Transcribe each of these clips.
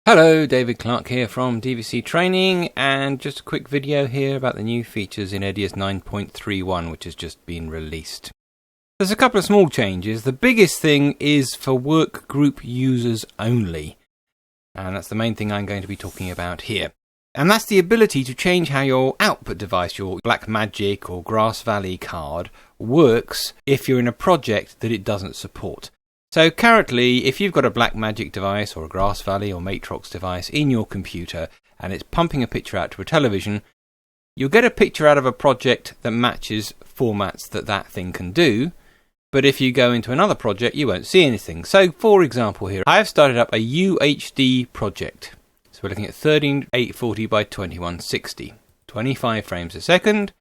Hello, David Clarke here from DVC Training, and just a quick video here about the new features in EDIUS 9.31 which has just been released. There's a couple of small changes. The biggest thing is for work group users only, and that's the main thing I'm going to be talking about here. And that's the ability to change how your output device, your Blackmagic or Grass Valley card, works if you're in a project that it doesn't support. So currently, if you've got a Blackmagic device or a Grass Valley or Matrox device in your computer and it's pumping a picture out to a television, you'll get a picture out of a project that matches formats that thing can do. But if you go into another project, you won't see anything. So for example here, I've started up a UHD project. So we're looking at 13840 by 2160, 25 frames a second.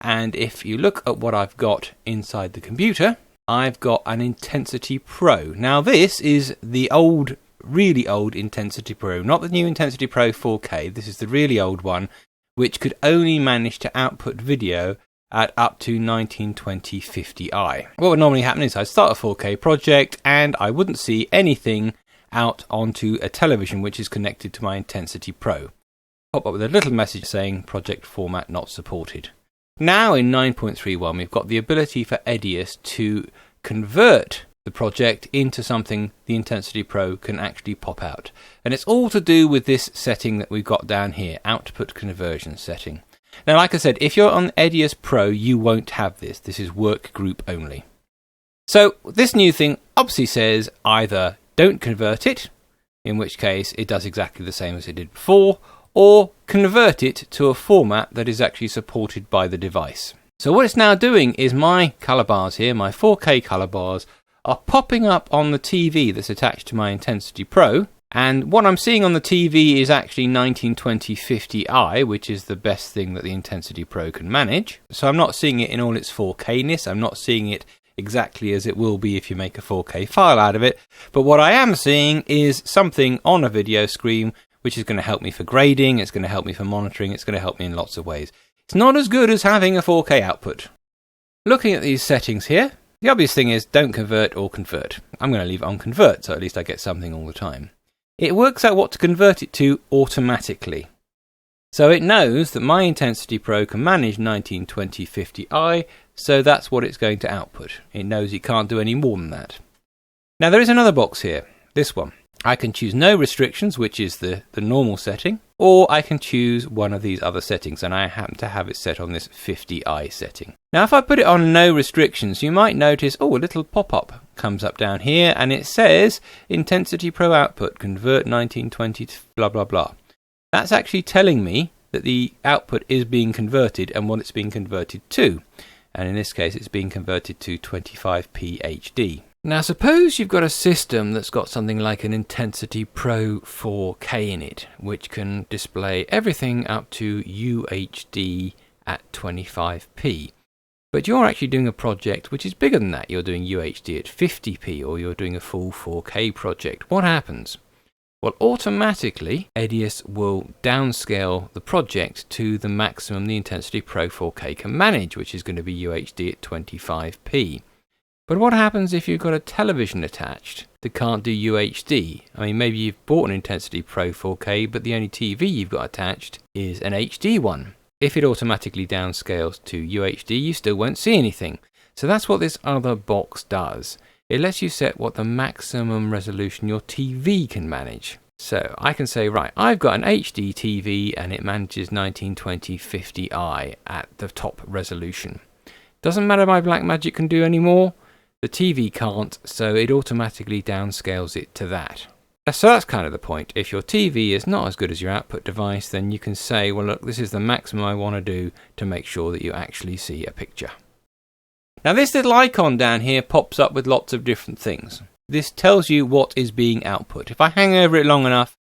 And if you look at what I've got inside the computer, I've got an Intensity Pro. Now this is the old, really old Intensity Pro, not the new Intensity Pro 4K. This is the really old one, which could only manage to output video at up to 1920 50i. What would normally happen is I'd start a 4K project and I wouldn't see anything out onto a television which is connected to my Intensity Pro. Pop up with a little message saying project format not supported. Now in 9.31 we've got the ability for EDIUS to convert the project into something the Intensity Pro can actually pop out. And it's all to do with this setting that we've got down here, output conversion setting. Now like I said, if you're on EDIUS Pro you won't have this. This is work group only. So this new thing obviously says either don't convert it, in which case it does exactly the same as it did before, or convert it to a format that is actually supported by the device. So what it's now doing is my colour bars here, my 4K colour bars, are popping up on the TV that's attached to my Intensity Pro, and what I'm seeing on the TV is actually 1920 50i, which is the best thing that the Intensity Pro can manage. So I'm not seeing it in all its 4K-ness, I'm not seeing it exactly as it will be if you make a 4K file out of it, but what I am seeing is something on a video screen which is going to help me for grading, it's going to help me for monitoring, it's going to help me in lots of ways. It's not as good as having a 4K output. Looking at these settings here, the obvious thing is don't convert or convert. I'm going to leave it on convert, so at least I get something all the time. It works out what to convert it to automatically. So it knows that my Intensity Pro can manage 1920 50i, so that's what it's going to output. It knows it can't do any more than that. Now there is another box here, this one. I can choose no restrictions, which is the normal setting, or I can choose one of these other settings, and I happen to have it set on this 50i setting. Now if I put it on no restrictions, you might notice, a little pop-up comes up down here, and it says Intensity Pro output, convert 1920 to blah blah blah. That's actually telling me that the output is being converted and what it's being converted to, and in this case it's being converted to 25p HD. Now suppose you've got a system that's got something like an Intensity Pro 4K in it, which can display everything up to UHD at 25p. But you're actually doing a project which is bigger than that. You're doing UHD at 50p, or you're doing a full 4K project. What happens? Well, automatically EDIUS will downscale the project to the maximum the Intensity Pro 4K can manage, which is going to be UHD at 25p. But what happens if you've got a television attached that can't do UHD? I mean, maybe you've bought an Intensity Pro 4K, but the only TV you've got attached is an HD one. If it automatically downscales to UHD, you still won't see anything. So that's what this other box does. It lets you set what the maximum resolution your TV can manage. So I can say, right, I've got an HD TV and it manages 1920 50i at the top resolution. Doesn't matter my Blackmagic can do any more. The TV can't, so it automatically downscales it to that. So that's kind of the point. If your TV is not as good as your output device, then you can say, well look, this is the maximum I want to do to make sure that you actually see a picture. Now this little icon down here pops up with lots of different things. This tells you what is being output. If I hang over it long enough,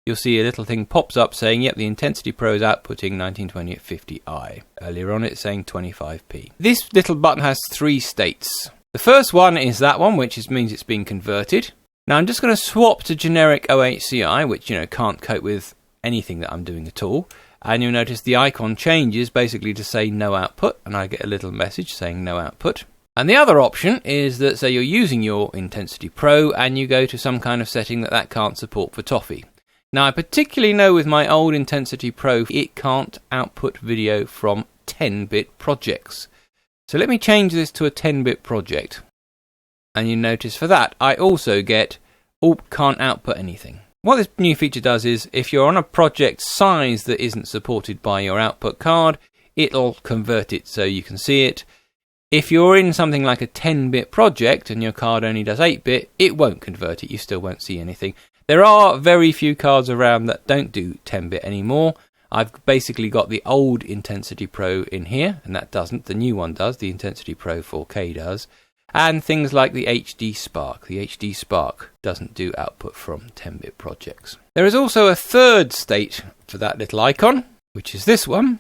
you'll see a little thing pops up saying, yep, the Intensity Pro is outputting 1920 at 50i. Earlier on it's saying 25p. This little button has three states. The first one is that one, which means it's being converted. Now I'm just going to swap to generic OHCI, which can't cope with anything that I'm doing at all. And you'll notice the icon changes basically to say no output, and I get a little message saying no output. And the other option is that, say you're using your Intensity Pro and you go to some kind of setting that can't support for toffee. Now I particularly know with my old Intensity Pro it can't output video from 10-bit projects. So let me change this to a 10-bit project. And you notice for that I also get can't output anything. What this new feature does is if you're on a project size that isn't supported by your output card, it'll convert it so you can see it. If you're in something like a 10-bit project and your card only does 8-bit, it won't convert it, you still won't see anything. There are very few cards around that don't do 10-bit anymore. I've basically got the old Intensity Pro in here, and that doesn't. The new one does, the Intensity Pro 4K does. And things like the HD Spark. The HD Spark doesn't do output from 10-bit projects. There is also a third state for that little icon, which is this one.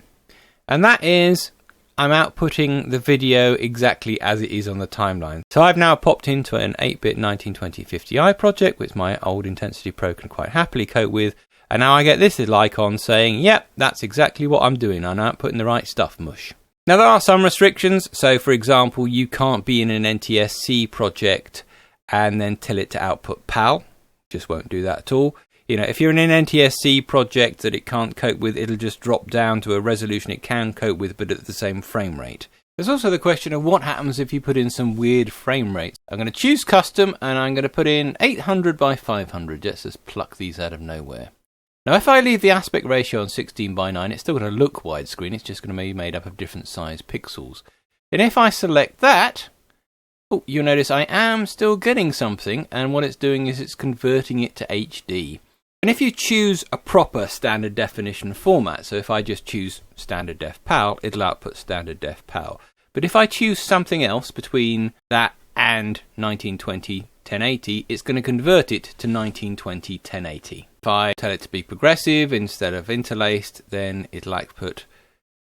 And that is, I'm outputting the video exactly as it is on the timeline. So I've now popped into an 8-bit 1920 50i project, which my old Intensity Pro can quite happily cope with. And now I get this little icon saying, yep, that's exactly what I'm doing. I'm outputting the right stuff, mush. Now there are some restrictions, so for example you can't be in an NTSC project and then tell it to output PAL, just won't do that at all. You know, if you're in an NTSC project that it can't cope with, it'll just drop down to a resolution it can cope with but at the same frame rate. There's also the question of what happens if you put in some weird frame rates. I'm going to choose custom and I'm going to put in 800 by 500, let's just pluck these out of nowhere. Now if I leave the aspect ratio on 16:9, it's still going to look widescreen, it's just going to be made up of different size pixels. And if I select that, you'll notice I am still getting something, and what it's doing is it's converting it to HD. And if you choose a proper standard definition format, so if I just choose standard def PAL, it'll output standard def PAL. But if I choose something else between that and 1920 1080, it's going to convert it to 1920 1080. If I tell it to be progressive instead of interlaced, then it'll output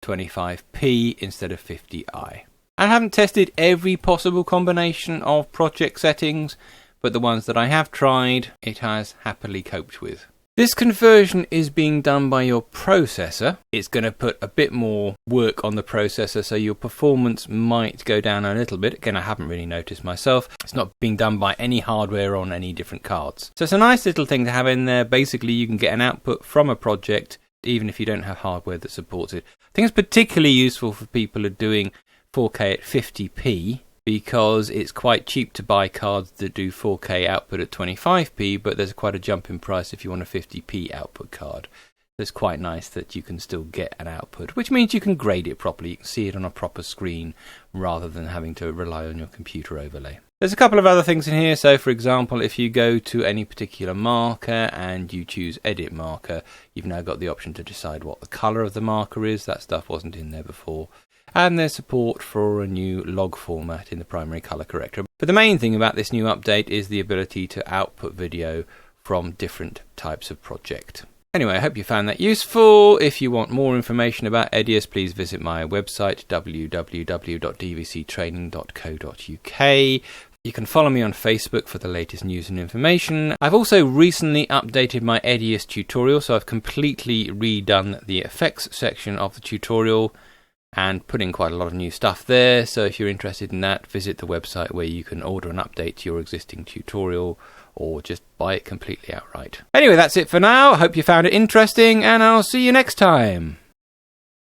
25p instead of 50i. I haven't tested every possible combination of project settings, but the ones that I have tried, it has happily coped with. This conversion is being done by your processor. It's going to put a bit more work on the processor, so your performance might go down a little bit. Again, I haven't really noticed myself. It's not being done by any hardware on any different cards. So it's a nice little thing to have in there. Basically, you can get an output from a project, even if you don't have hardware that supports it. I think it's particularly useful for people who are doing 4K at 50p, because it's quite cheap to buy cards that do 4K output at 25p, but there's quite a jump in price if you want a 50p output card. So it's quite nice that you can still get an output, which means you can grade it properly. You can see it on a proper screen rather than having to rely on your computer overlay. There's a couple of other things in here. So for example, if you go to any particular marker and you choose edit marker, you've now got the option to decide what the color of the marker is. That stuff wasn't in there before. And there's support for a new log format in the primary color corrector. But the main thing about this new update is the ability to output video from different types of project. Anyway, I hope you found that useful. If you want more information about EDIUS, please visit my website www.dvctraining.co.uk. You can follow me on Facebook for the latest news and information. I've also recently updated my EDIUS tutorial, so I've completely redone the effects section of the tutorial and put in quite a lot of new stuff there. So if you're interested in that, visit the website where you can order an update to your existing tutorial or just buy it completely outright. Anyway, that's it for now. I hope you found it interesting, and I'll see you next time.